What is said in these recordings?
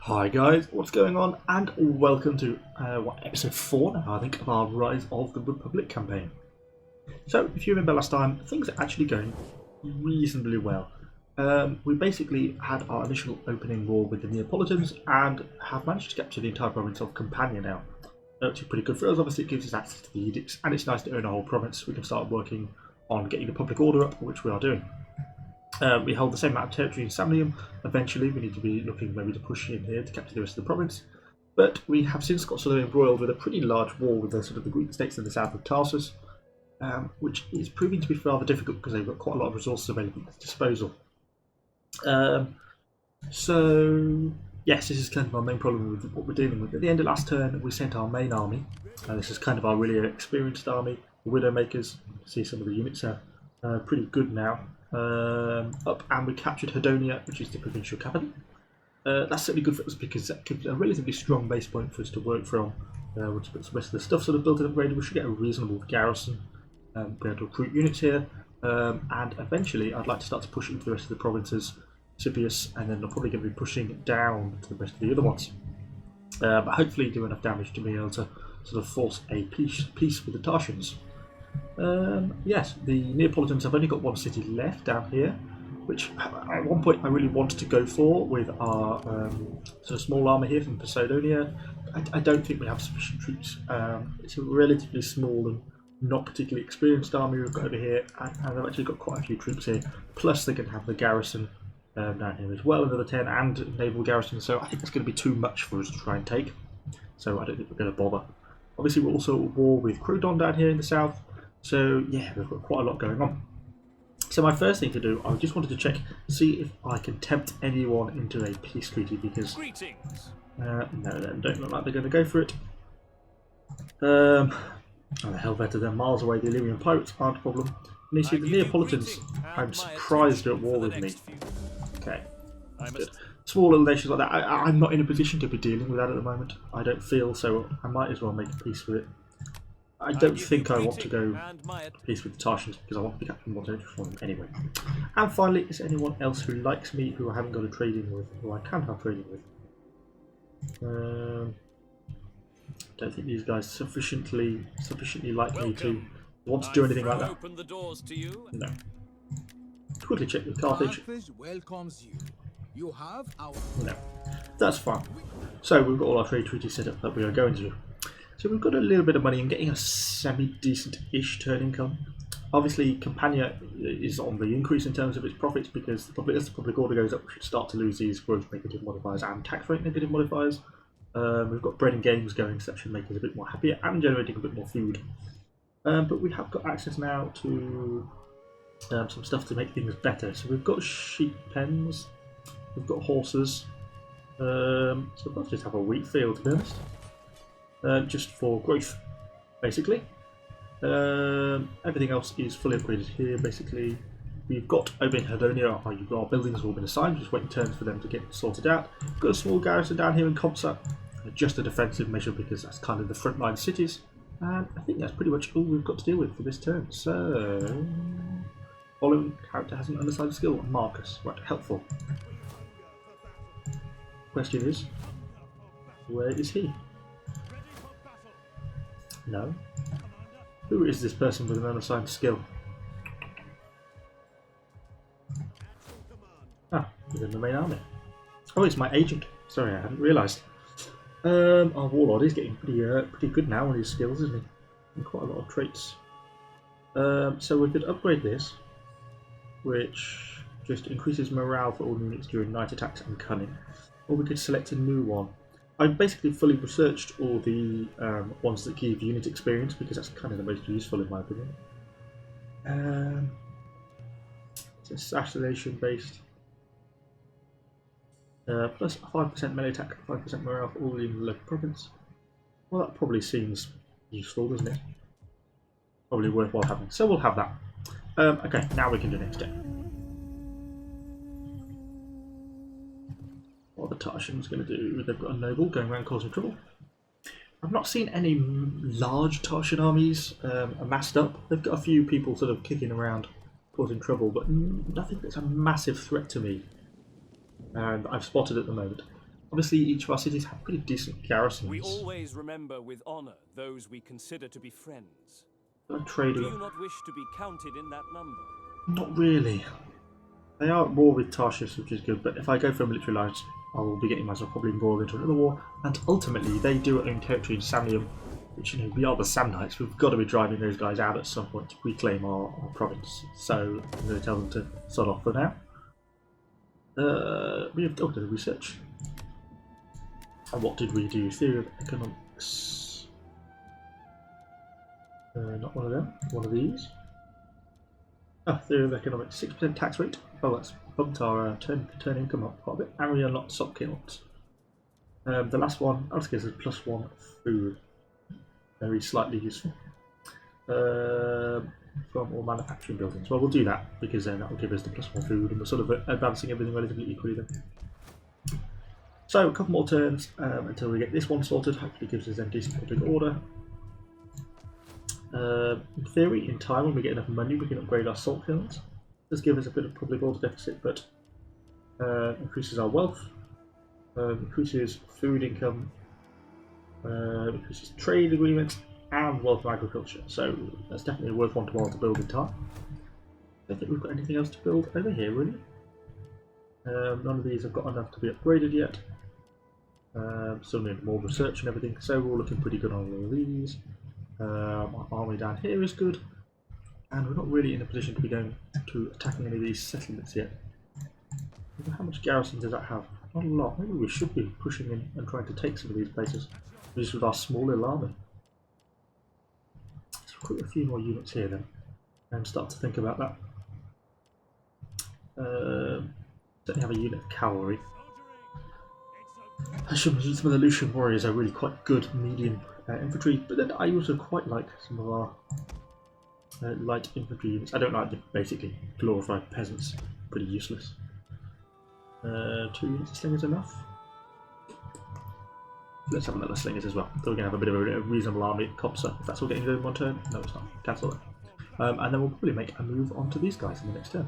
Hi guys, what's going on? And welcome to episode 4 now, I think, of our Rise of the Republic campaign. So, if you remember last time, things are actually going reasonably well. We basically had our initial opening war with the Neapolitans and have managed to capture the entire province of Campania now. Which is pretty good for us. Obviously it gives us access to the edicts, and it's nice to own a whole province. We can start working on getting the public order up, which we are doing. We hold the same amount of territory in Samnium. Eventually we need to be looking maybe to push in here to capture the rest of the province. But we have since got sort of embroiled with a pretty large war with the sort of the Greek states in the south of Tarsus, which is proving to be rather difficult because they've got quite a lot of resources available at disposal. So yes, this is kind of our main problem with what we're dealing with. At the end of last turn we sent our main army. This is kind of our really experienced army, the Widowmakers. You can see some of the units are pretty good now. Up, and we captured Hedonia, which is the provincial capital. That's certainly good for us because that gives a relatively strong base point for us to work from. Once the rest of the stuff sort of built and upgraded, we should get a reasonable garrison, be able to recruit units here, and eventually I'd like to start to push into the rest of the provinces, Scipius, and then I'm probably going to be pushing down to the rest of the other ones. But hopefully do enough damage to be able to sort of force a peace with the Tarsians. Yes, the Neapolitans have only got one city left down here, which at one point I really wanted to go for with our sort of small army here from Macedonia. I don't think we have sufficient troops. It's a relatively small and not particularly experienced army we've got over here, and I've actually got quite a few troops here. Plus they can have the garrison down here as well, another 10, and naval garrison, so I think that's going to be too much for us to try and take. So I don't think we're going to bother. Obviously we're also at war with Croton down here in the south. So yeah, we've got quite a lot going on. So my first thing to do, I just wanted to check, see if I can tempt anyone into a peace treaty, because no, they don't look like they're going to go for it. Oh, the Helvetia, they're miles away. The Illyrian pirates aren't a problem. And you see the Neapolitans, I'm surprised, are at war with me. Okay, that's good. Small little nations like that, I'm not in a position to be dealing with that at the moment. I don't feel, so I might as well make a peace with it. I don't think I want to go peace with the Tarsians because I want to be capturing more territory from them anyway. And finally, is anyone else who likes me who I haven't got a trading with, who I can have trading with? Don't think these guys sufficiently like me to want to do anything like that. No. Quickly check with Carthage. No. That's fine. So we've got all our trade treaties set up that we are going to. So we've got a little bit of money and getting a semi-decent-ish turn income. Obviously, Campania is on the increase in terms of its profits because as the public order goes up, we should start to lose these growth negative modifiers and tax rate negative modifiers. We've got bread and games going, so that should make us a bit more happier and generating a bit more food. But we have got access now to some stuff to make things better. So we've got sheep pens, we've got horses, so we'll just have a wheat field, to be honest. Just for growth, basically. Everything else is fully upgraded here, basically. We've got over in Hedonia, our buildings have all been assigned, just waiting turns for them to get sorted out. We've got a small garrison down here in Comsa, just a defensive measure because that's kind of the frontline cities. And I think that's pretty much all we've got to deal with for this turn. So, following character has an unassigned skill, Marcus. Right, helpful. Question is, where is he? No. Who is this person with an unassigned skill? Ah, he's in the main army. Oh, it's my agent. Sorry, I hadn't realised. Our warlord is getting pretty good now on his skills, isn't he? And quite a lot of traits. So we could upgrade this, which just increases morale for all units during night attacks and cunning. Or we could select a new one. I've basically fully researched all the ones that give unit experience because that's kind of the most useful in my opinion. It's assassination based. Plus 5% melee attack, 5% morale for all in the local province. Well, that probably seems useful, doesn't it? Probably worthwhile having. So we'll have that. Okay, now we can do next step. What are the Tarsians going to do? They've got a noble going around causing trouble. I've not seen any large Tarsian armies amassed up. They've got a few people sort of kicking around causing trouble, but nothing that's a massive threat to me. And I've spotted at the moment. Obviously, each of our cities have pretty decent garrisons. We always remember with honor those we consider to be friends. Trading. Do you not wish to be counted in that number? Not really. They are at war with Tarshish, which is good, but if I go for a military alliance, I will be getting myself probably involved into another war, and ultimately they do own territory in Samnium, which, you know, we are the Samnites. We've got to be driving those guys out at some point to reclaim our province. So I'm going to tell them to start off for now. We have done the research. And what did we do? Theory of economics. Not one of them. One of these. Oh, theory of economics. 6% tax rate. Oh, that's bumped our turn income up quite a bit. And we unlocked stock kilns. The last one, also gives us +1 food. Very slightly useful. From all manufacturing buildings. Well, we'll do that because then that will give us the +1 food, and we're sort of advancing everything relatively equally then. So a couple more turns until we get this one sorted. Hopefully gives us then decent public order. In theory, in time, when we get enough money, we can upgrade our salt kilns. Does give us a bit of public order deficit, but increases our wealth, increases food income, increases trade agreements, and wealth of agriculture. So that's definitely a worth one to build in time. I don't think we've got anything else to build over here, really. None of these have got enough to be upgraded yet. Still need more research and everything, so we're all looking pretty good on all of these. My army down here is good, and we're not really in a position to be going to attacking any of these settlements yet. How much garrison does that have? Not a lot. Maybe we should be pushing in and trying to take some of these places, just with our small little army. Let's recruit a few more units here then, and start to think about that. Certainly have a unit of cavalry. Some of the Lucian warriors are really quite good medium infantry, but then I also quite like some of our light infantry units. I don't like the basically glorified peasants, pretty useless. 2 units of slingers enough. Let's have another slingers as well. So we're going to have a bit of a reasonable army at Copsa, if that's all getting done in one turn. No, it's not. Cancel it. And then we'll probably make a move on to these guys in the next turn.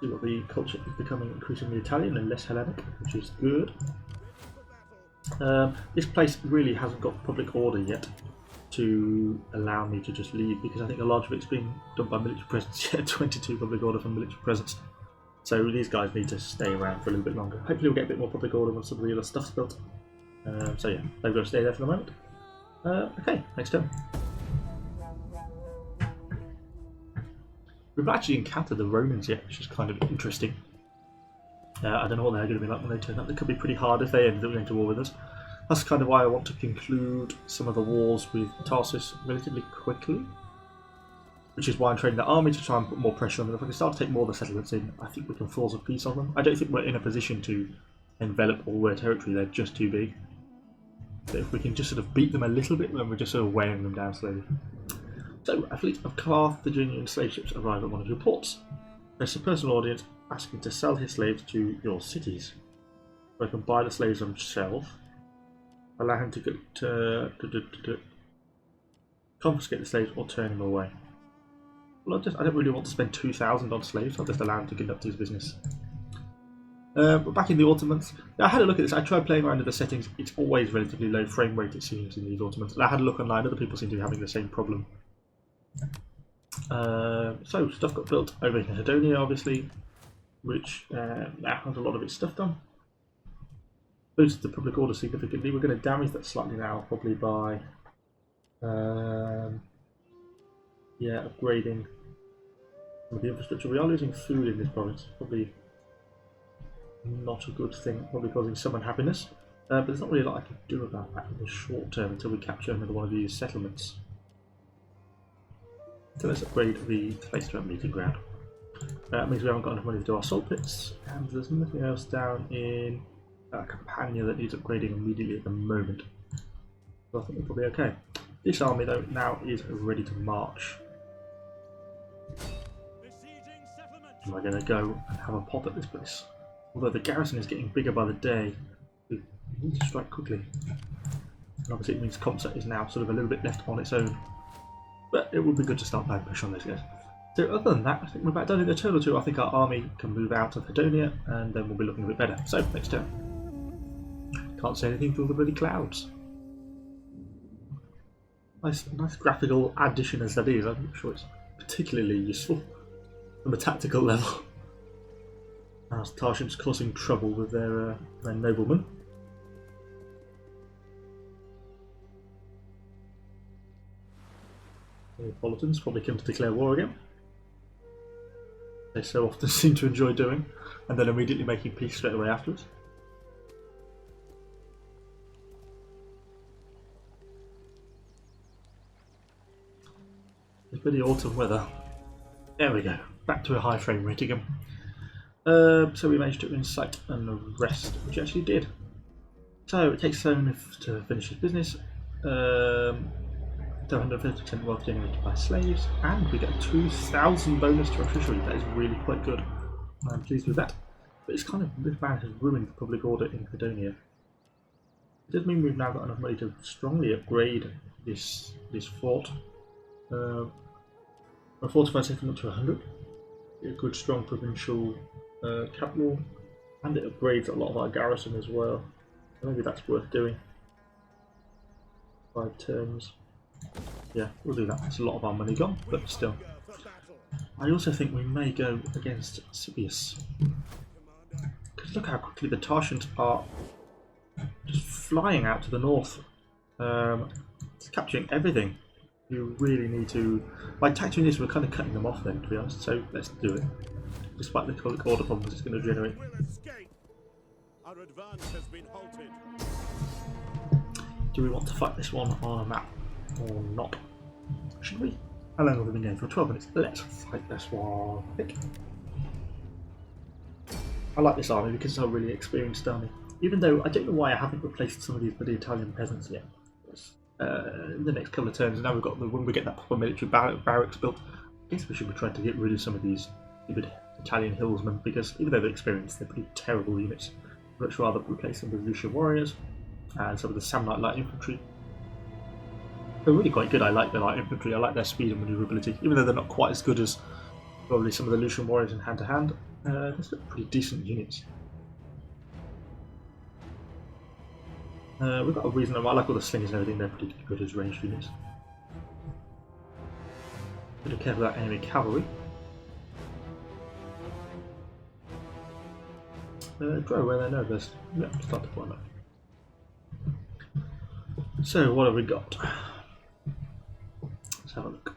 See what the culture is becoming increasingly Italian and less Hellenic, which is good. This place really hasn't got public order yet to allow me to just leave, because I think a large of it's being done by military presence. Yeah, 22 public order from military presence. So these guys need to stay around for a little bit longer. Hopefully we'll get a bit more public order once some of the other stuff's built. So yeah, they've got to stay there for the moment. Okay, next turn. We've actually encountered the Romans yet, which is kind of interesting. I don't know what they're going to be like when they turn up. They could be pretty hard if they end up going to war with us. That's kind of why I want to conclude some of the wars with Tarsus relatively quickly. Which is why I'm training the army to try and put more pressure on them. If we can start to take more of the settlements in, I think we can force a peace on them. I don't think we're in a position to envelop all their territory, they're just too big. But if we can just sort of beat them a little bit, then we're just sort of weighing them down slowly. So, a fleet of Carthaginian slave ships arrive at one of your ports. There's a personal audience asking to sell his slaves to your cities. I can buy the slaves himself, allow him to confiscate the slaves or turn him away. Well, I don't really want to spend 2,000 on slaves, I'll just allow him to conduct his business. We're back in the Ottomans. Now, I had a look at this, I tried playing around with the settings. It's always relatively low frame rate, it seems, in these Ottomans. And I had a look online, other people seem to be having the same problem. So stuff got built over in Hedonia, obviously, which now has a lot of its stuff done. Boosted the public order significantly. We're going to damage that slightly now, probably by upgrading some of the infrastructure. We are losing food in this province, probably not a good thing, probably causing some unhappiness. But there's not really a lot I can do about that in the short term until we capture another one of these settlements. So let's upgrade the place to a meeting ground. That means we haven't got enough money to do our salt pits, and there's nothing else down in Campania that needs upgrading immediately at the moment. So I think we're probably okay. This army though now is ready to march. Am I going to go and have a pop at this place? Although the garrison is getting bigger by the day, we need to strike quickly. And obviously it means Comsa is now sort of a little bit left on its own. But it would be good to start playing push on those guys. So other than that, I think we're about done in a turn or two. I think our army can move out of Hedonia, and then we'll be looking a bit better. So, next turn. Can't say anything through the bloody clouds. Nice graphical addition as that is. I'm not sure it's particularly useful from a tactical level. As Tarshan's causing trouble with their noblemen. The Neapolitans probably come to declare war again. They so often seem to enjoy doing, and then immediately making peace straight away afterwards. It's pretty autumn weather. There we go, back to a high frame rate again. So we managed to incite and arrest, which actually did. So it takes Samnite to finish his business. 150% wealth generated by slaves, and we get a 2,000 bonus to our treasury. That is really quite good. I'm pleased with that. But it's kind of, this man has ruined the public order in Hedonia. It does mean we've now got enough money to strongly upgrade this fort. A fortified settlement to 100. A good strong provincial capital, and it upgrades a lot of our garrison as well. So maybe that's worth doing. 5 turns. Yeah, we'll do that. It's a lot of our money gone, but still. I also think we may go against Sibius. Because look how quickly the Tarsians are just flying out to the north. Capturing everything. You really need to... By taxing this, we're kind of cutting them off then, to be honest. So let's do it. Despite the public order problems it's going to generate. Our advance has been halted. Do we want to fight this one on a map or not? Should we? How long have we been going for? 12 minutes. Let's fight this one. I like this army because it's a really experienced army. Even though I don't know why I haven't replaced some of these bloody Italian peasants yet. In the next couple of turns, now we've got when we get that proper military barracks built, I guess we should be trying to get rid of some of these stupid Italian hillsmen, because even though they're experienced, they're pretty terrible units. I'd much rather replace them with Lucian warriors and some of the Samnite light infantry. They're really quite good. I like the light infantry. I like their speed and maneuverability, even though they're not quite as good as probably some of the Lucian warriors in hand to hand. They're still pretty decent units. We've got a reason. I like all the slingers and everything. They're pretty good as ranged units. Be careful about enemy cavalry. Grow where they know this. Yeah, start deployment. So what have we got? Let's have a look.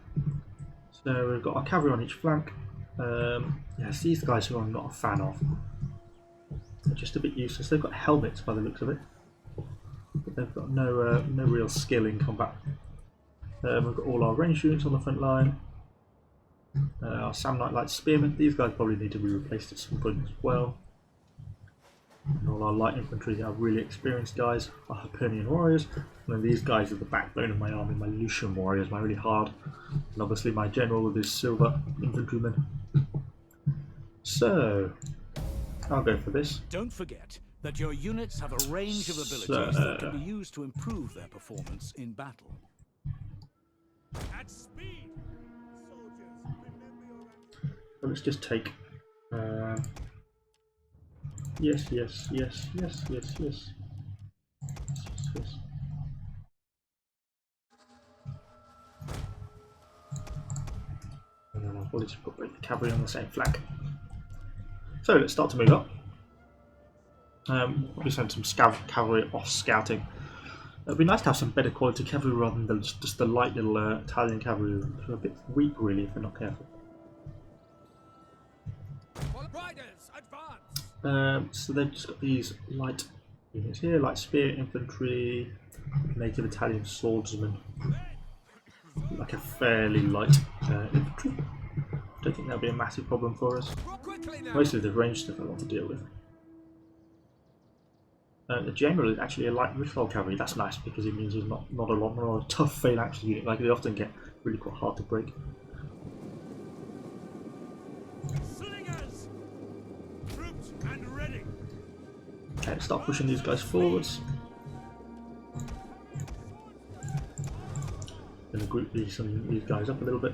So we've got our cavalry on each flank. Yes, these guys who I'm not a fan of. They're just a bit useless. They've got helmets by the looks of it, but they've got no real skill in combat. We've got all our ranged units on the front line. Our Samnite light spearmen. These guys probably need to be replaced at some point as well. And all our light infantry are really experienced guys, our Hibernian warriors, and then these guys are the backbone of my army, my Lucian warriors, my really hard, and obviously my general with his silver infantrymen. So, I'll go for this. Don't forget that your units have a range of abilities that can be used to improve their performance in battle. At speed! Soldiers, remember your... So let's just take... Yes. And then I'll probably just put both the cavalry on the same flank. So let's start to move up. Probably send some cavalry off scouting. It'd be nice to have some better quality cavalry rather than just the light little Italian cavalry. They're a bit weak really if they're not careful. Riders, advance! So they've just got these light units here, light spear infantry, native Italian swordsmen, like a fairly light infantry. Don't think that'll be a massive problem for us. Most of the ranged stuff I want to deal with. The general is actually a light rifle cavalry. That's nice because it means there's not a lot more tough phalanx unit. Like they often get really quite hard to break. Okay, start pushing these guys forwards. Gonna group these guys up a little bit.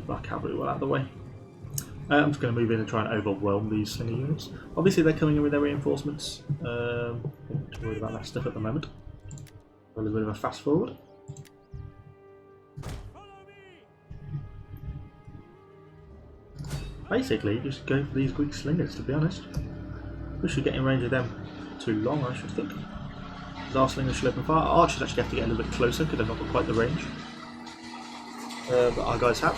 our cavalry well out of the way. I'm just going to move in and try and overwhelm these slinger units. Obviously they're coming in with their reinforcements. Not too worried about that stuff at the moment. A little bit of a fast forward. Basically, just go for these Greek slingers, to be honest. We should get in range of them too long, I should think. Because our slingers should open fire. Our archers actually have to get a little bit closer because they've not got quite the range. But our guys have.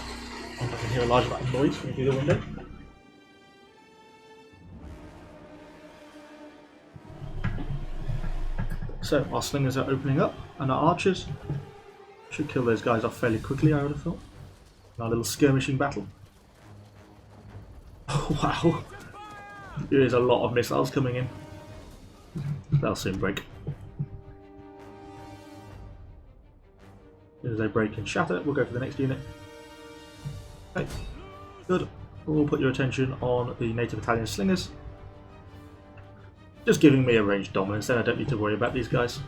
And I can hear a large amount of noise coming through the window. So our slingers are opening up, and our archers should kill those guys off fairly quickly, I would have thought. In our little skirmishing battle. Oh, wow, there is a lot of missiles coming in. They'll soon break. As soon as they break and shatter, we'll go for the next unit. Okay, good. We'll put your attention on the native Italian slingers. Just giving me a ranged dominance, then I don't need to worry about these guys.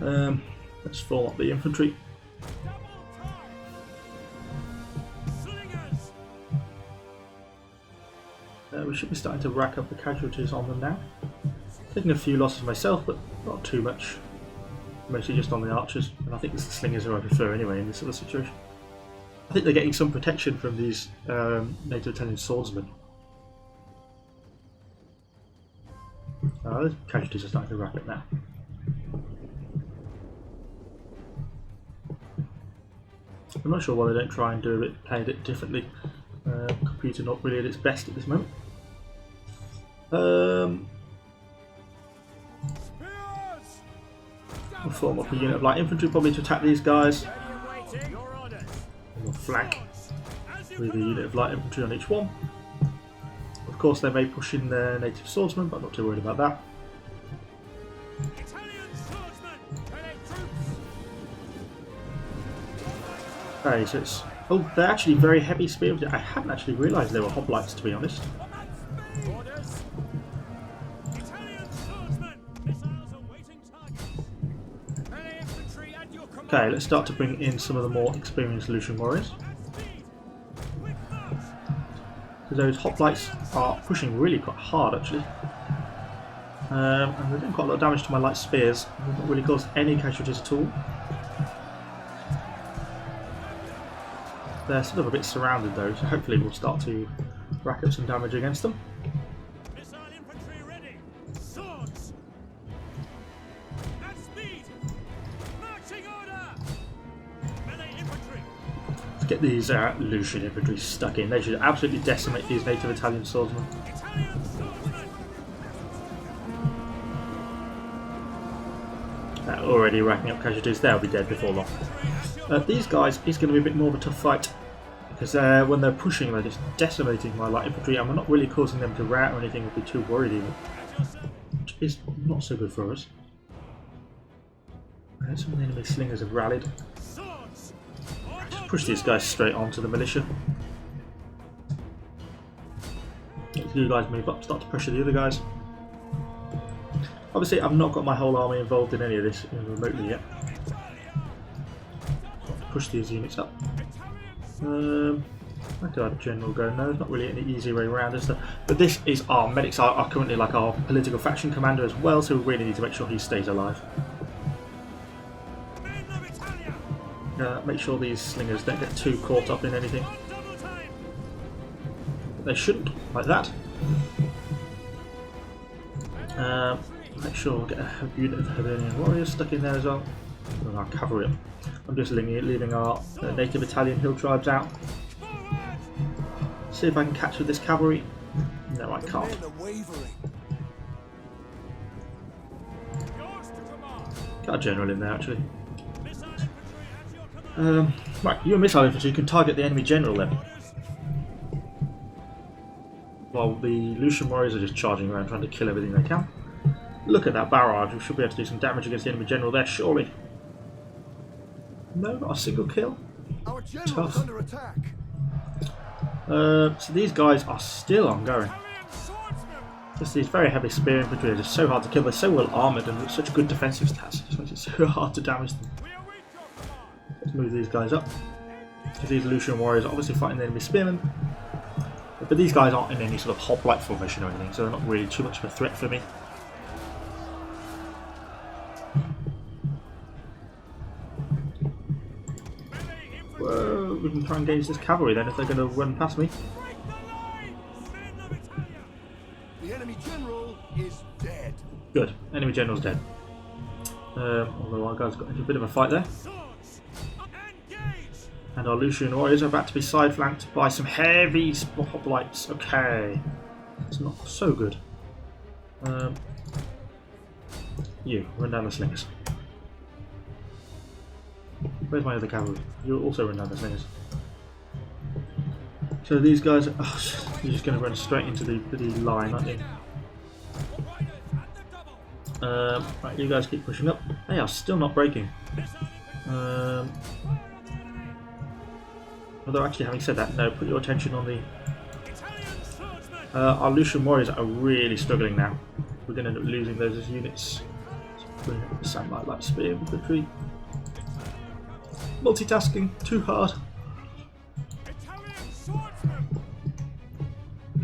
Let's form up the infantry. We should be starting to rack up the casualties on them now. Taking a few losses myself, but not too much. Mostly just on the archers, and I think it's the slingers who I prefer anyway in this sort of situation. I think they're getting some protection from these native Italian swordsmen. The casualties are starting to rack up now. I'm not sure why they don't try and play it differently. Computer not really at its best at this moment. We'll form up a unit of light infantry probably to attack these guys. And we'll flank with a unit of light infantry on each one. Of course they may push in their native swordsmen, but I'm not too worried about that. Okay, so it's... Oh, they're actually very heavy spear. I hadn't actually realised they were hoplites, to be honest. Okay, let's start to bring in some of the more experienced Lucian warriors. Because those hoplites are pushing really quite hard, actually. And they're doing quite a lot of damage to my light spears. They've not really caused any casualties at all. They're sort of a bit surrounded though, so hopefully we'll start to rack up some damage against them. Missile infantry ready. Swords. At speed. Marching order. Melee infantry. Let's get these Lucian infantry stuck in. They should absolutely decimate these native Italian swordsmen. Italian swordsmen. Already racking up casualties. They'll be dead before long. These guys is going to be a bit more of a tough fight because when they're pushing, they're just decimating my light infantry, and we're not really causing them to rout or anything. We'll be too worried even, which is not so good for us. Some of the enemy slingers have rallied. Just push these guys straight onto the militia. Let you guys move up, start to pressure the other guys. Obviously, I've not got my whole army involved in any of this remotely yet. Push these units up. Where did our general go? No, there's not really any easy way around this. But this is our medics are currently like our political faction commander as well, so we really need to make sure he stays alive. Make sure these slingers don't get too caught up in anything. They shouldn't, like that. Make sure we'll get a unit of Hibernian warriors stuck in there as well. And our cavalry up. I'm just leaving our native Italian hill tribes out. See if I can catch with this cavalry. No, I can't. Got a general in there actually. Right, you and missile infantry can target the enemy general then. While the Lucian warriors are just charging around trying to kill everything they can. Look at that barrage, we should be able to do some damage against the enemy general there, surely. No, not a single kill. Our general is under attack. So these guys are still ongoing. Just these very heavy spear infantry are just so hard to kill. They're so well armoured and with such good defensive stats. It just makes it so hard to damage them. Let's move these guys up. Because these Lucian warriors are obviously fighting the enemy spearmen. But these guys aren't in any sort of hoplite formation or anything, so they're not really too much of a threat for me. Whoa, we can try and engage this cavalry then if they're going to run past me. The enemy general is dead. Good, enemy general's dead. Although our guys got into a bit of a fight there. And our Lucian warriors are about to be side flanked by some heavy hoplites. Okay, it's not so good. You, run down the slingers. Where's my other cavalry? You'll also run down the slingers. So these guys are... Oh, you're just going to run straight into the line, aren't you? Right, you guys keep pushing up. They are still not breaking. Although actually, having said that, no, put your attention on the... our Lucian warriors are really struggling now. We're going to end up losing those as units. So bring up the Samnite light spear infantry. Multitasking, too hard.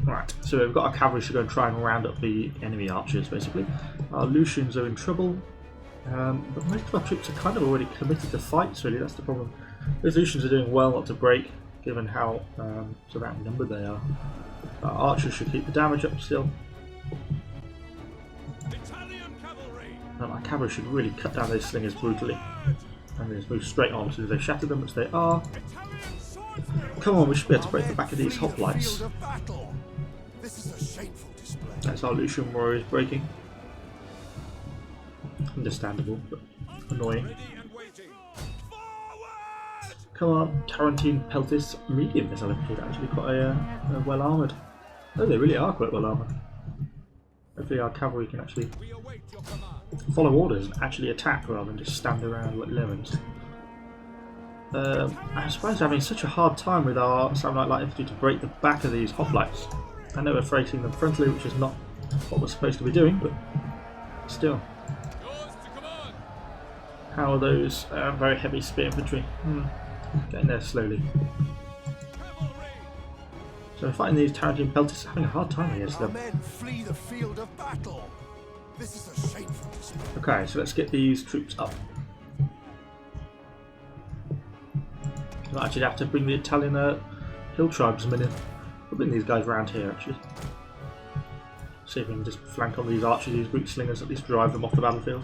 Right, so we've got our cavalry to go and try and round up the enemy archers, basically. Our Lucians are in trouble. But most of our troops are kind of already committed to fights, really, that's the problem. Those Lucians are doing well not to break, given how sort of outnumbered they are. Our archers should keep the damage up still. Our cavalry should really cut down those slingers brutally. And just move straight on as soon as they shatter them, which they are. Come on, we should be able to break the back of these hoplites. That's our Lucian warriors breaking. Understandable, but annoying. Come on, Tarantine Peltis medium missile infantry. They're actually quite well armoured. Oh, they really are quite well armoured. Hopefully our cavalry can actually follow orders and actually attack rather than just stand around like lemons. I suppose having such a hard time with our Samnite light infantry to break the back of these hoplites. I know we're facing them frontally, which is not what we're supposed to be doing, but still. How are those very heavy spear infantry? Getting there slowly. So fighting these Tarantine Peltis, having a hard time against them. Flee the field of battle. This is a shameful display. Okay, so let's get these troops up. We'll actually have to bring the Italian hill tribesmen in. We'll bring these guys around here actually. See if we can just flank on these archers, these Greek slingers, at least drive them off the battlefield.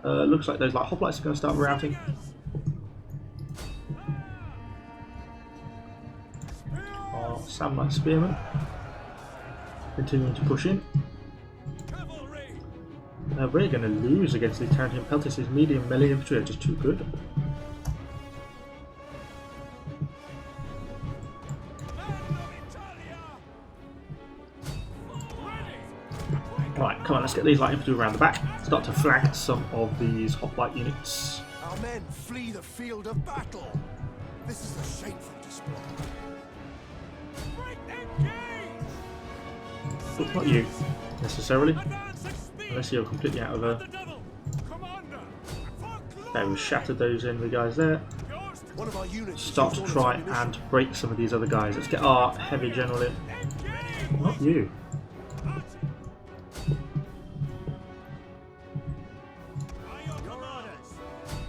Looks like those like hoplites are going to start routing. Our Samnite spearmen continuing to push in. We're going to lose against the Tarantine Peltis. His medium melee infantry are just too good. Right, come on, let's get these light infantry around the back. Start to flank some of these hoplite units. Our men flee the field of battle. This is a shameful display. But not you, necessarily. Unless you're completely out of a... Okay, we've shattered those enemy guys there. Start to try and break some of these other guys. Let's get our heavy general in. Not you.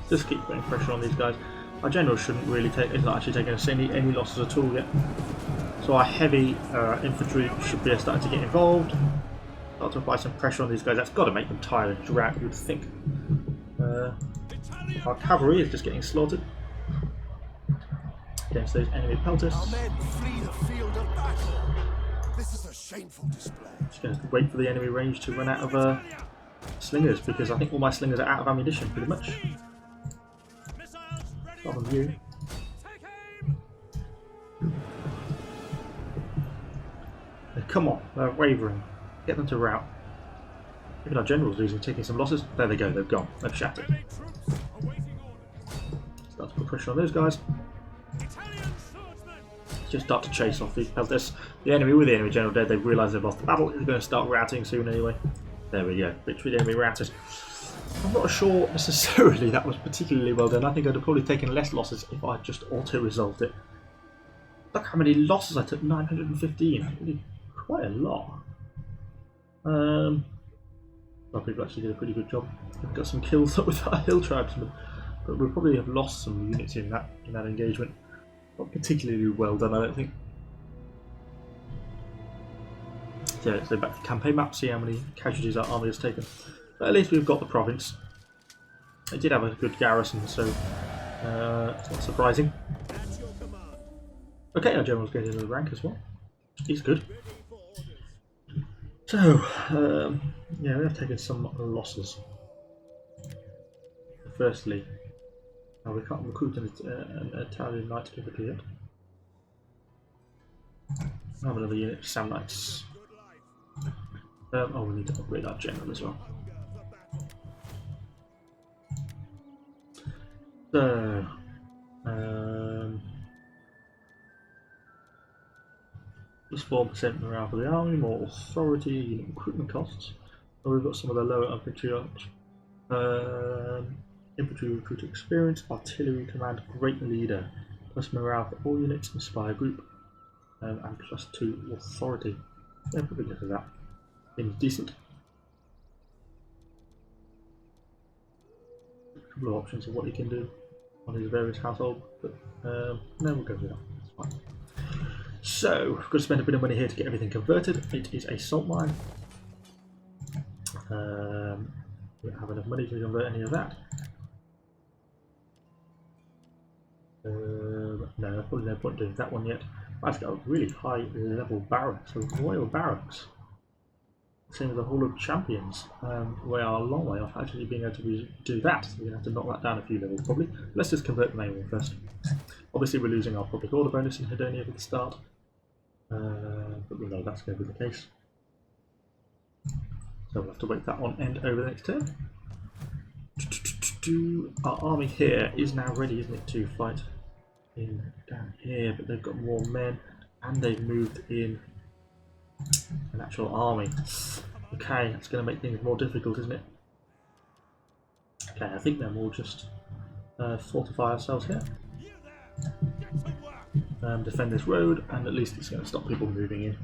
Just keep putting pressure on these guys. Our general shouldn't really take, is not actually taking us any losses at all yet. So our heavy infantry should be starting to get involved. Start to apply some pressure on these guys. That's got to make them tired and drag, you'd think. Our cavalry is just getting slaughtered against those enemy pelters. Our men flee the field of battle. This is a shameful display. Just going to wait for the enemy range to run out of slingers, because I think all my slingers are out of ammunition pretty much. Stop on you. Come on, they're wavering. Get them to rout. Even our general's losing, taking some losses. There they go, they've gone. They've shattered. Start to put pressure on those guys. Just start to chase off these pelters. The enemy, with the enemy general dead, they've realised they've lost the battle. They're going to start routing soon anyway. There we go. Victory, the enemy routed. I'm not sure necessarily that was particularly well done. I think I'd have probably taken less losses if I just auto-resolved it. Look how many losses I took, 915. Really quite a lot. Well, people actually did a pretty good job. We've got some kills up with our hill tribesmen, but we'll probably have lost some units in that engagement. Not particularly well done, I don't think. So let's go back to the campaign map, see how many casualties our army has taken. But at least we've got the province. It did have a good garrison, so it's not surprising. Okay, our general's getting another rank as well. He's good. So, yeah, we have taken some losses. Firstly, we can't recruit an Italian knight typically yet. I have another unit of Samnites. Oh, we need to upgrade our general as well. So, plus 4% morale for the army, more authority, unit recruitment costs. Oh, we've got some of the lower infantry infantry recruit experience, artillery command, great leader, plus morale for all units, inspire group, and plus 2 authority. Yeah, probably go for that. Seems decent. A couple of options of what you can do on his various households, but no, we'll go with that. That's fine. So, we've got to spend a bit of money here to get everything converted. It is a salt mine. We don't have enough money to convert any of that. No, there's probably no point doing that one yet. I've got a really high level barracks, so royal barracks. Same as the Hall of Champions. We are a long way off actually being able to do that, so we're going to have to knock that down a few levels probably. Let's just convert the main one first. Obviously we're losing our public order bonus in Hedonia at the start, but we know that's going to be the case. So we'll have to wait that one end over the next turn. Our army here is now ready, isn't it, to fight in down here, but they've got more men and they've moved in an actual army. Okay, that's going to make things more difficult, isn't it? Okay, I think then we'll just fortify ourselves here. Defend this road, and at least it's going to stop people moving in.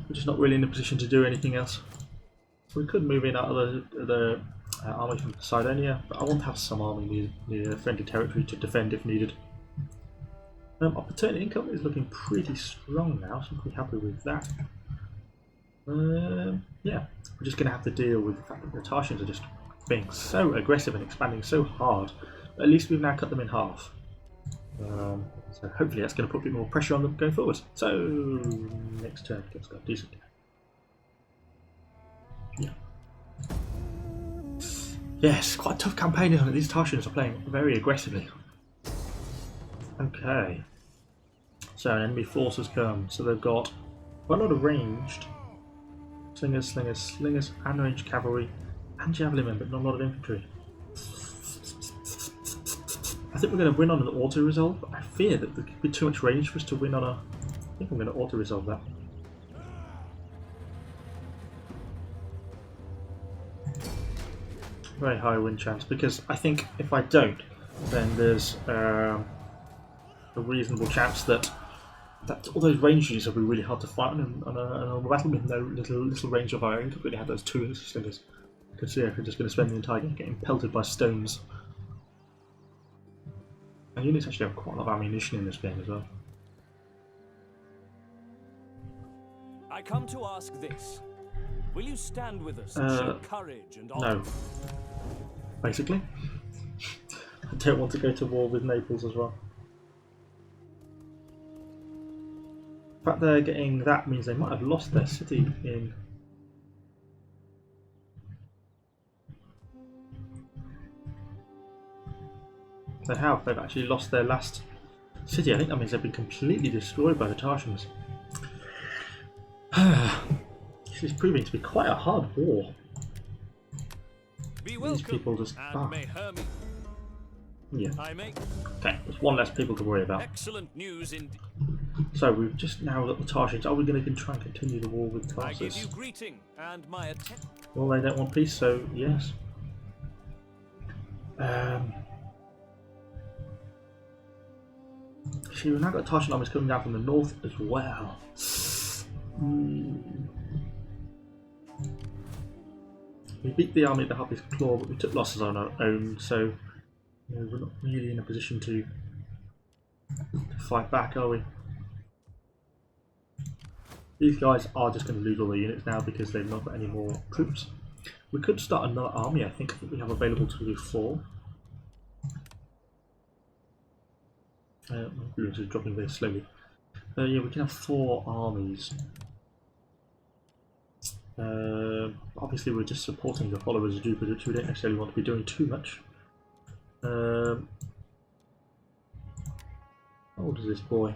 We're just not really in a position to do anything else. So we could move in our other army from Sidonia, but I want to have some army near friendly territory to defend if needed. Our paternal income is looking pretty strong now, so I'm pretty happy with that. Yeah, we're just going to have to deal with the fact that the Tartians are just being so aggressive and expanding so hard. But at least we've now cut them in half. So hopefully that's going to put a bit more pressure on them going forward. So next turn, let's go decent. Yeah. Yes, quite a tough campaign, isn't it? These Tartians are playing very aggressively. Okay. So an enemy force has come. So they've got quite a lot of ranged slingers, and ranged cavalry, and javelin men, but not a lot of infantry. I think we're going to win on an auto-resolve, but I fear that there could be too much range for us to win on a... I think I'm going to auto-resolve that. Very high win chance, because I think if I don't, then there's a reasonable chance that all those range units will be really hard to fight on a battle with no little range of our own. We really have those 2 slingers. You can see if we're just going to spend the entire game getting pelted by stones. And units actually have quite a lot of ammunition in this game as well. I come to ask this. Will you stand with us and show courage and honor? No. Basically. I don't want to go to war with Naples as well. The fact they're getting that means they might have lost their city in... They have. They've actually lost their last city. I think that means they've been completely destroyed by the Tartians. This is proving to be quite a hard war. These people just... Yeah. Okay, there's one less people to worry about. Excellent news in... So we've just now got the Tarsians. Are we going to try and continue the war with Tarsus? I give you greeting and my Well, they don't want peace, so yes. See, we've now got Tarshan armies coming down from the north as well. We beat the army at the Harpy's Claw, but we took losses on our own, so we're not really in a position to fight back, are we? These guys are just going to lose all their units now because they've not got any more troops. We could start another army, I think we have available to do 4. My influence is dropping very slowly. Yeah, we can have 4 armies. Obviously we're just supporting the followers of Jupiter, which we don't necessarily want to be doing too much. How old is this boy?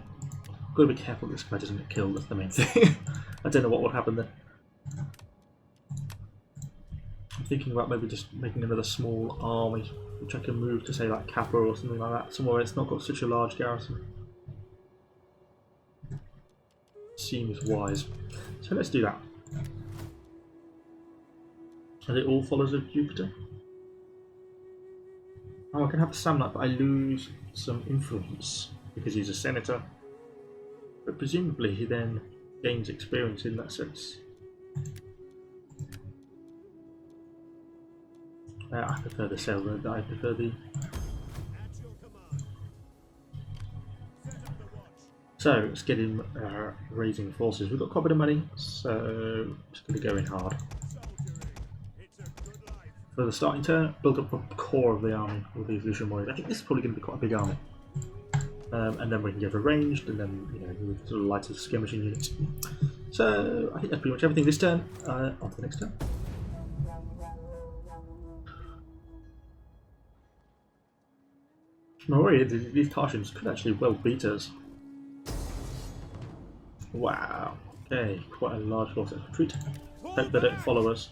Got to be careful this guy doesn't get killed, that's the main thing. I don't know what would happen then. I'm thinking about maybe just making another small army, which I can move to say like Kappa or something like that, somewhere it's not got such a large garrison. Seems wise. So let's do that. Are they all followers of Jupiter? Oh, I can have a Samnite, but I lose some influence because he's a senator. But presumably he then gains experience in that sense. I prefer the sailor, I prefer the... So, let's get him raising forces. We've got quite a bit of money, so just going to go in hard. For the starting turn, build up a core of the army with these Lucian warriors. I think this is probably going to be quite a big army. And then we can get arranged, and then move sort of lighter skirmishing units. So I think that's pretty much everything this turn. On to the next turn. I'm worried these Tarsians could actually well beat us. Wow. Okay, quite a large force. Let's retreat. Hope they don't follow us.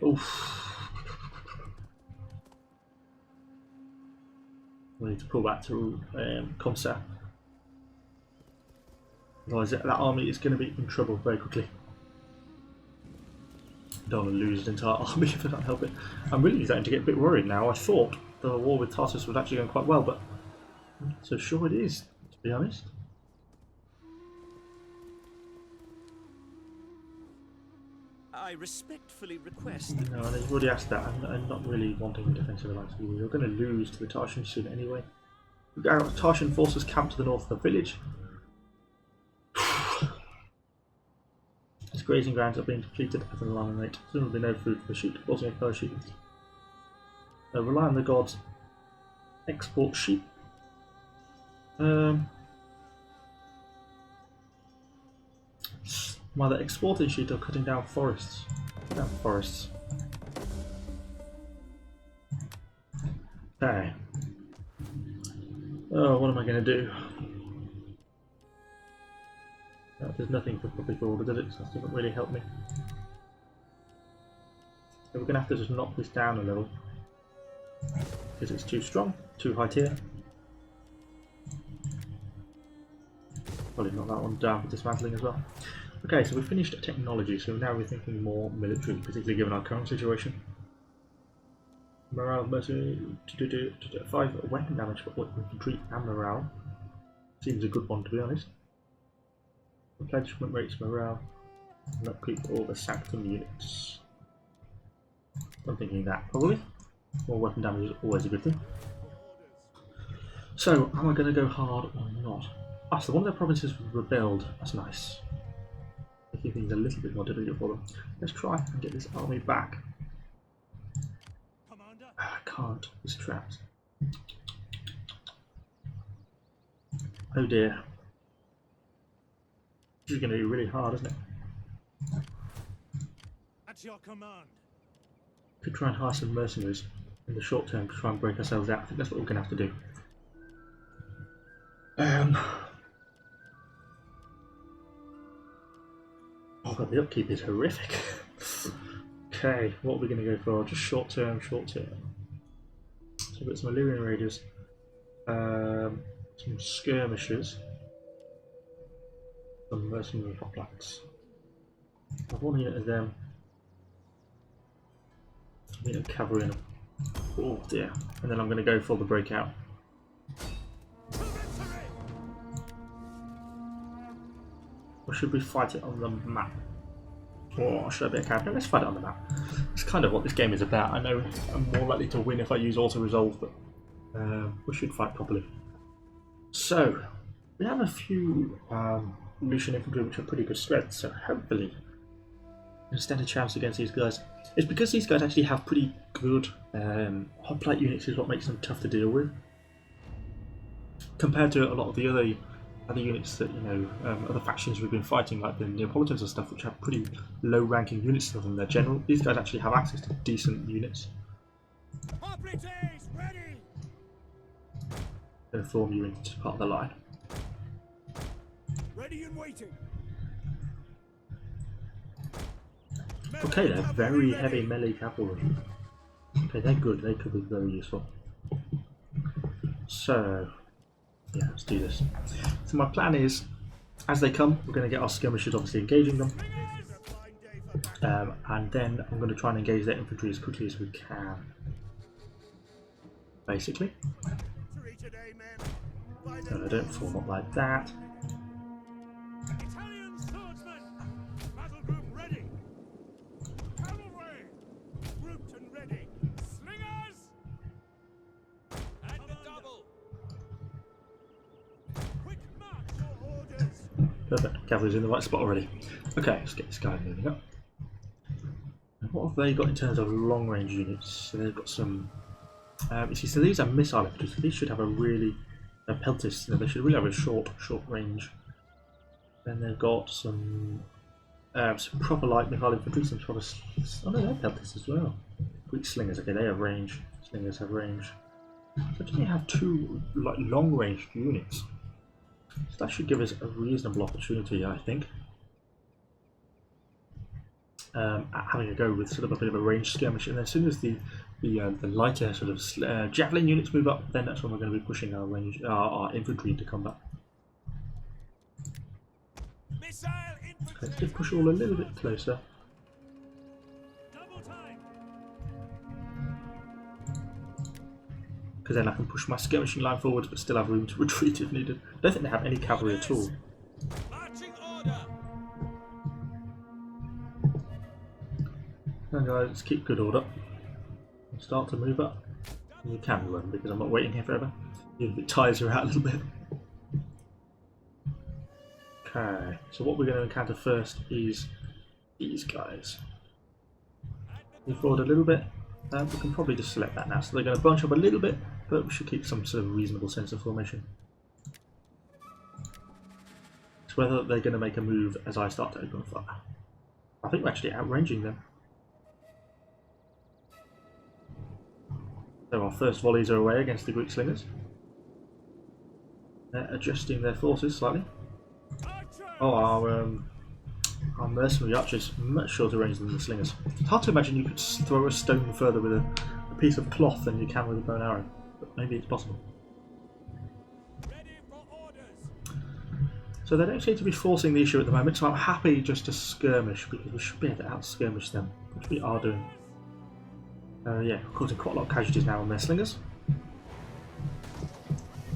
Oof. We need to pull back to Comsa. Otherwise that army is going to be in trouble very quickly. Don't want to lose an entire army if I can't help it. I'm really starting to get a bit worried now. I thought the war with Tarsus was actually going quite well, but I'm not so sure it is, to be honest. I respectfully request that... No, they've already asked that. I'm not really wanting a defensive alliance with you. You're going to lose to the Tarsians soon anyway. We've got Tarsian forces camped to the north of the village. Its grazing grounds are being depleted as an alarming rate. Soon will be no food for the sheep, forcing a further sheep. Rely on the gods. Export sheep. Either exporting sheep or cutting down forests. Down forests. Okay. Oh, what am I going to do? There's nothing for public order, does it? So that doesn't really help me. So we're going to have to just knock this down a little. Because it's too strong, too high tier. Probably knock that one down for dismantling as well. Okay, so we finished technology, so now we're thinking more military, particularly given our current situation. Morale, mercenary, 5 weapon damage for infantry and morale. Seems a good one, to be honest. Replenishment rates, morale, and upkeep all the sanctum units. I'm thinking that, probably. More weapon damage is always a good thing. So, am I going to go hard or not? Ah, so one of their provinces rebelled. That's nice. Making things a little bit more difficult for them. Let's try and get this army back. I can't. It's trapped. Oh dear. This is going to be really hard, isn't it? At your command. Could try and hire some mercenaries in the short term to try and break ourselves out. I think that's what we're going to have to do. Oh god, the upkeep is horrific. Okay, what are we going to go for? Just short term, short term. So we've got some Illyrian raiders, some skirmishers, some mercenary hoplites. I have one unit of them, a unit of cavalry and Oh dear. And then I'm going to go for the breakout. Or should we fight it on the map? Or should I be a character? Let's fight it on the map. It's kind of what this game is about. I know I'm more likely to win if I use auto-resolve, but we should fight properly. So, we have a few Lucian infantry which are pretty good strength, so hopefully we'll stand a chance against these guys. It's because these guys actually have pretty good hoplite units is what makes them tough to deal with. Compared to a lot of the other units that, you know, other factions we've been fighting, like the Neapolitans and stuff, which have pretty low ranking units than their general. These guys actually have access to decent units. Applogies, ready! Going to form you into part of the line. Ready and waiting. Okay, they're very heavy melee cavalry. Okay, they're good. They could be very useful. So, yeah, let's do this. So my plan is, as they come, we're going to get our skirmishers obviously engaging them, and then I'm going to try and engage their infantry as quickly as we can. Basically. So I don't form up like that. Italian swordsmen! Battle group ready! Cavalry! Grouped and ready! Slingers! And the double! Quick march your orders! Perfect. Cavalry's in the right spot already. Okay, let's get this guy moving up. And what have they got in terms of long range units? So they've got some. You see, so these are missile infantry. So these should have a really peltists. You know, they should really have a short range. Then they've got some proper light missile infantry. Some proper. Oh no, they're peltists as well. Greek slingers. Okay, they have range. Slingers have range. So they have two like long range units. So that should give us a reasonable opportunity, I think, at having a go with sort of a bit of a range skirmish. And as soon as the lighter sort of javelin units move up, then that's when we're going to be pushing our infantry into combat. Okay, let's just push all a little bit closer. Because then I can push my skirmishing line forwards but still have room to retreat if needed. I don't think they have any cavalry at all. And guys, let's keep good order. Start to move up. You can run because I'm not waiting here forever. Even if it tires you out a little bit. Okay, so what we're going to encounter first is these guys. Move forward a little bit. We can probably just select that now. So they're going to bunch up a little bit, but we should keep some sort of reasonable sense of formation. It's whether they're going to make a move as I start to open fire. I think we're actually outranging them. So our first volleys are away against the Greek slingers. They're adjusting their forces slightly. Oh, our mercenary archers much shorter range than the slingers. It's hard to imagine you could throw a stone further with a piece of cloth than you can with a bow and arrow, but maybe it's possible. So they don't seem to be forcing the issue at the moment, so I'm happy just to skirmish because we should be able to out-skirmish them, which we are doing. Yeah, causing quite a lot of casualties now on their slingers.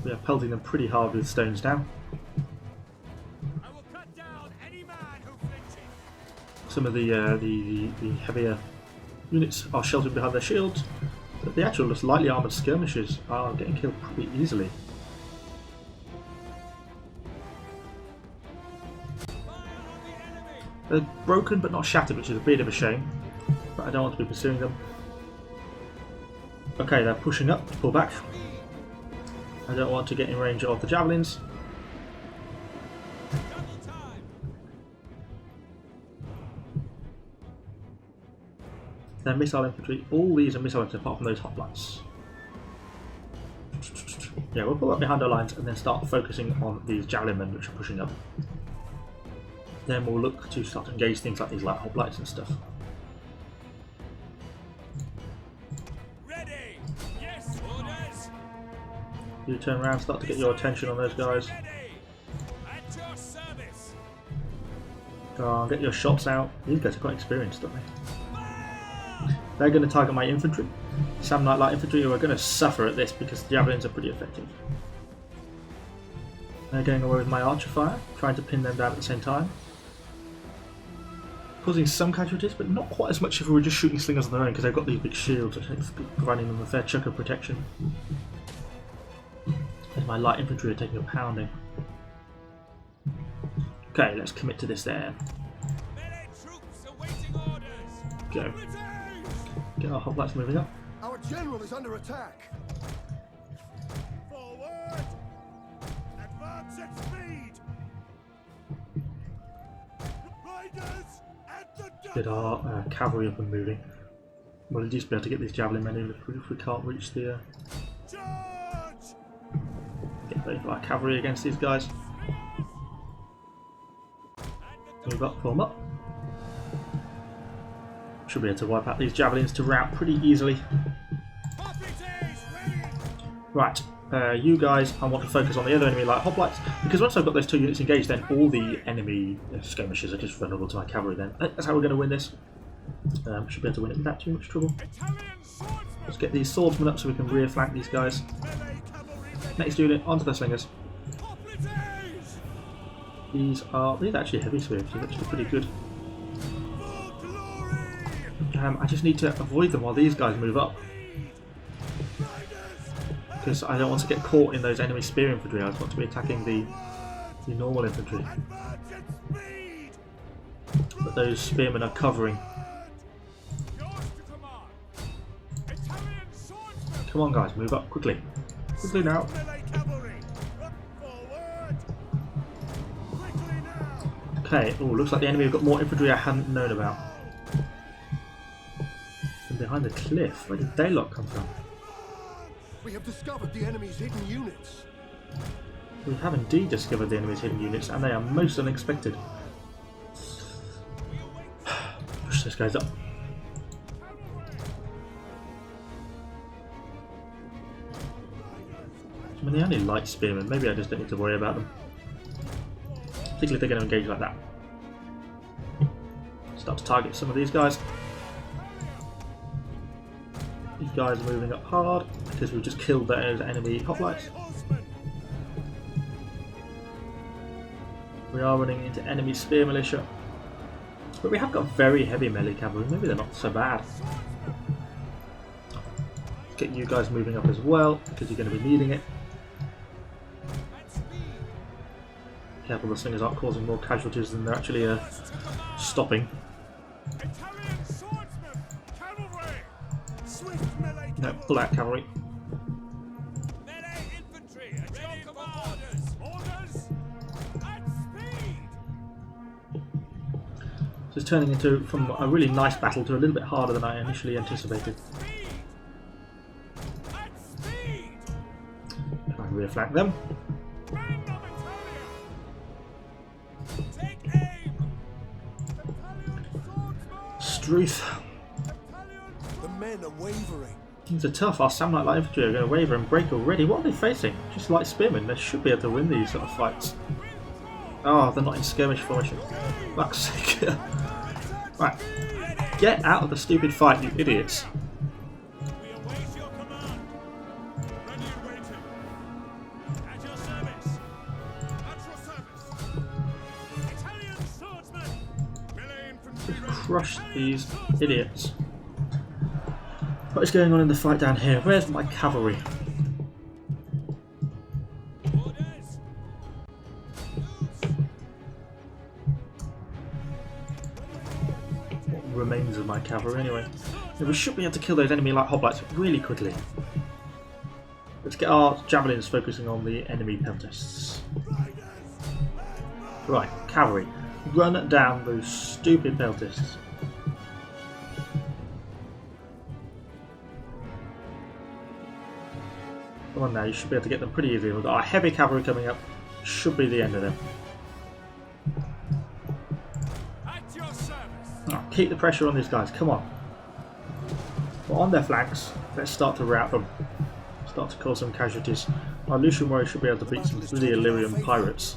We are pelting them pretty hard with stones now. Some of the heavier units are sheltered behind their shields, but the actual lightly armoured skirmishers are getting killed pretty easily. They're broken but not shattered, which is a bit of a shame, but I don't want to be pursuing them. Okay, they're pushing up to pull back. I don't want to get in range of the javelins. They're missile infantry. All these are missile infantry apart from those hoplites. Yeah, we'll pull up behind our lines and then start focusing on these javelin men which are pushing up. Then we'll look to start to engage things like these light hoplites and stuff. Ready! Yes, orders! You turn around, start to get your attention on those guys. At your service! Go on, get your shots out. These guys are quite experienced, aren't they? They're going to target my infantry. Samnite light infantry who are going to suffer at this because the javelins are pretty effective. They're going away with my archer fire, trying to pin them down at the same time. Causing some casualties, but not quite as much if we were just shooting slingers on their own because they've got these big shields, which I think is providing them a fair chunk of protection. And my light infantry are taking a pounding. Okay, let's commit to this there. Go. Get our hoplites moving up. Our general is under attack. Forward! Advance at speed! Riders at the Get our cavalry up and moving. We'll at least be able to get these javelin men in if we can't reach the... charge! Get ready for our cavalry against these guys. Move up, form up. Should be able to wipe out these javelins to rout pretty easily. Right, you guys, I want to focus on the other enemy light hoplites, because once I've got those two units engaged, then all the enemy skirmishers are just vulnerable to my cavalry then. That's how we're going to win this. Should be able to win it without too much trouble. Let's get these swordsmen up so we can rear flank these guys. Next unit, onto the slingers. These are actually heavy spears, so that's actually pretty good. I just need to avoid them while these guys move up. Because I don't want to get caught in those enemy spear infantry, I just want to be attacking the normal infantry. But those spearmen are covering. Come on guys, move up quickly. Quickly now. Okay, oh, looks like the enemy have got more infantry I hadn't known about. And behind the cliff, where did they lot come from? We have discovered the enemy's hidden units. We have indeed discovered the enemy's hidden units, and they are most unexpected. Push those guys up. I mean, they're only light spearmen, maybe I just don't need to worry about them. Particularly if they're going to engage like that. Start to target some of these guys. These guys are moving up hard because we've just killed those enemy hoplites. We are running into enemy spear militia. But we have got very heavy melee cavalry, maybe they're not so bad. Let's get you guys moving up as well because you're going to be needing it. Careful the slingers aren't causing more casualties than they're actually stopping. No, pull out cavalry. So it's turning into from a really nice battle to a little bit harder than I initially anticipated. Try and rear flank them. Struth. The men are wavering. Things are tough. Our Samnite light infantry are going to waver and break already. What are they facing? Just light spearmen. They should be able to win these sort of fights. Oh, they're not in skirmish formation. Fuck's sake. Right. Get out of the stupid fight, you idiots. Crush these idiots. What is going on in the fight down here? Where's my cavalry? What remains of my cavalry anyway? Yeah, we should be able to kill those enemy light hoplites really quickly. Let's get our javelins focusing on the enemy peltists. Right, cavalry. Run down those stupid peltists. Come on now, you should be able to get them pretty easily. We've got our heavy cavalry coming up. Should be the end of them. Oh, keep the pressure on these guys, come on. We're on their flanks. Let's start to rout them. Start to cause some casualties. Our Lucian warrior should be able to beat some bloody Illyrian pirates.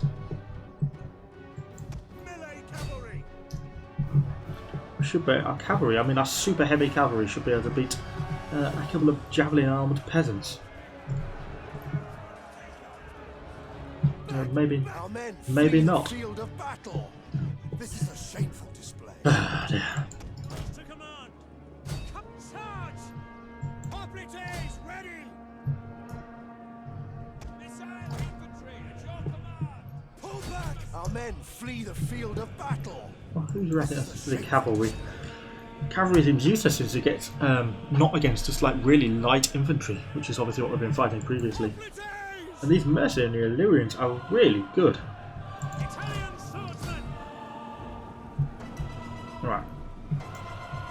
Should be our cavalry, I mean our super heavy cavalry should be able to beat a couple of javelin armed peasants. Maybe Our men Maybe flee not. the field of battle. This is a shameful display. Ah, dear. To command! Come charge! Applogies ready! Missile infantry at your command! Pull back! Our men flee the field of battle. Well, who's wrecking us? The cavalry. Cavalry seems useless since it gets not against just like really light infantry, which is obviously what we've been fighting previously. Applogies! And these mercenary Illyrians are really good. Italian swordsmen! Alright.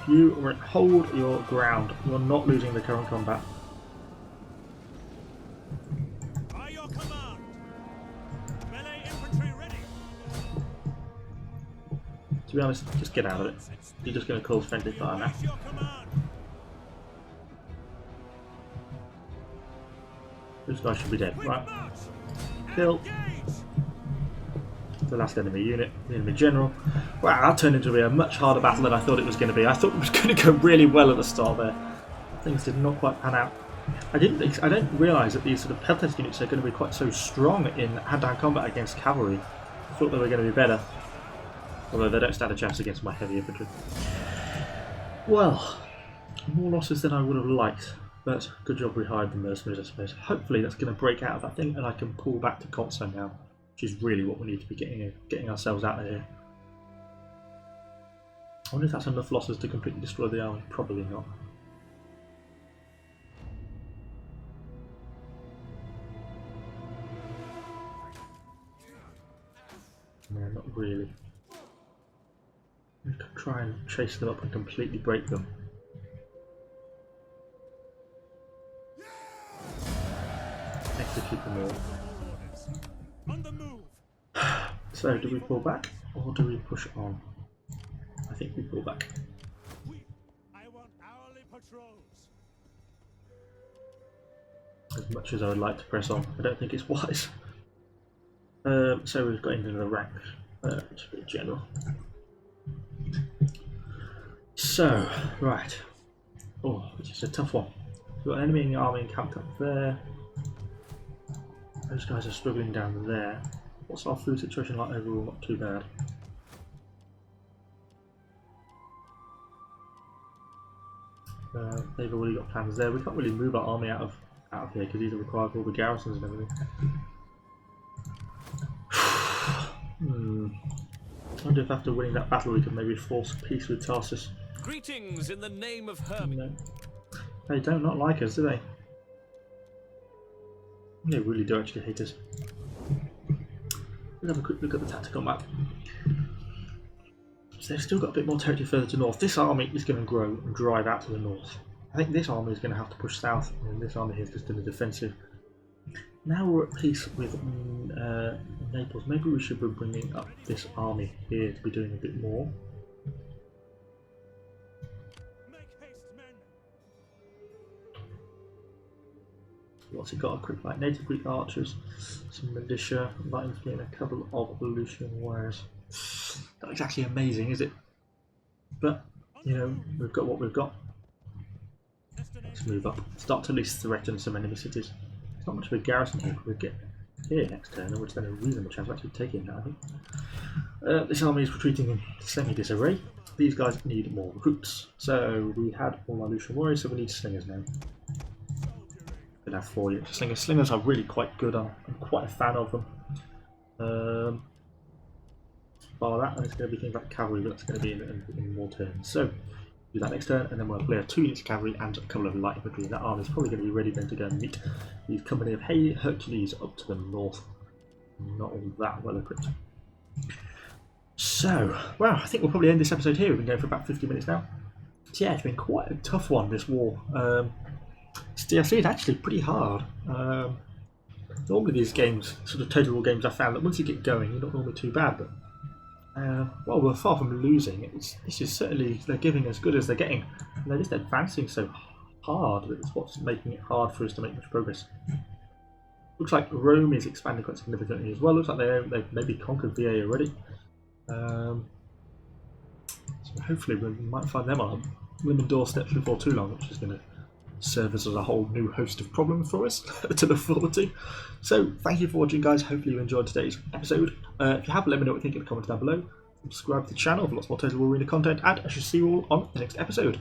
You hold your ground. You're not losing the current combat. By your command! Melee infantry ready! To be honest, just get out of it. You're just going to cause friendly fire now. At your command! This guy should be dead. Quick Right. march! Kill Engage! the last enemy unit, the enemy general. Wow, that turned into a much harder battle than I thought it was going to be. I thought it was going to go really well at the start there. Things did not quite pan out. I don't realise that these sort of peltest units are going to be quite so strong in hand-to-hand combat against cavalry. I thought they were going to be better. Although they don't stand a chance against my heavy infantry. Well, more losses than I would have liked. But good job we hired the mercenaries, I suppose. Hopefully that's going to break out of that thing and I can pull back to Kotso now. Which is really what we need to be getting ourselves out of here. I wonder if that's enough losses to completely destroy the army. Probably not. No, not really. We could try and chase them up and completely break them. Execute them all. On the move! So, do we pull back or do we push on? I think we pull back. I want hourly patrols! As much as I would like to press on, I don't think it's wise. So we've got into the ranks. Just be a general. So, right. Oh, this is a tough one. We've got an enemy in the army encamped up there. Those guys are struggling down there. What's our food situation like overall? Not too bad. They've already got plans there. We can't really move our army out of here because these are required for all the garrisons and everything. I wonder if after winning that battle we can maybe force peace with Tarsus. Greetings in the name of Hermes. No. They don't not like us, do they? They really do actually hate us. Let's have a quick look at the tactical map. So they've still got a bit more territory further to north. This army is going to grow and drive out to the north. I think this army is going to have to push south, and this army here is just in the defensive. Now we're at peace with Naples. Maybe we should be bringing up this army here to be doing a bit more. Make haste, men! What's it got? A quick like native Greek archers, some militia, light infantry, and a couple of Lucian warriors. Not exactly amazing, is it? But you know, we've got what we've got. Let's move up. Start to at least threaten some enemy cities. It's not much of a garrison here we get here next turn, which then a reasonable chance of actually taking that, I think. This army is retreating in semi-disarray. These guys need more recruits. So we had all our Lucian warriors, so we need slingers now. We'll have 4 units of slingers. Slingers are really quite good. I'm quite a fan of them. Bar that, and it's going to be things like cavalry, but that's going to be in more turns. So do that next turn, and then we'll play 2 units of cavalry and a couple of light infantry. That army is probably going to be ready then to go and meet the company of Hercules up to the north. Not all that well equipped. So, well, I think we'll probably end this episode here. We've been going for about 50 minutes now. So yeah, it's been quite a tough one, this war. This DLC is actually pretty hard. Normally these games, sort of total war games, I found that once you get going, you're not normally too bad, but well, we're far from losing. This is certainly, they're giving as good as they're getting. And they're just advancing so hard that it's what's making it hard for us to make much progress. Looks like Rome is expanding quite significantly as well. Looks like they've maybe conquered VA already. So hopefully we might find them on living doorsteps before too long, which is going to servers as a whole new host of problems for us to look forward to. So thank you for watching, guys. Hopefully you enjoyed today's episode. If you have, let me know what you think in the comments down below. Subscribe to the channel for lots more Total War Arena content, and I shall see you all on the next episode.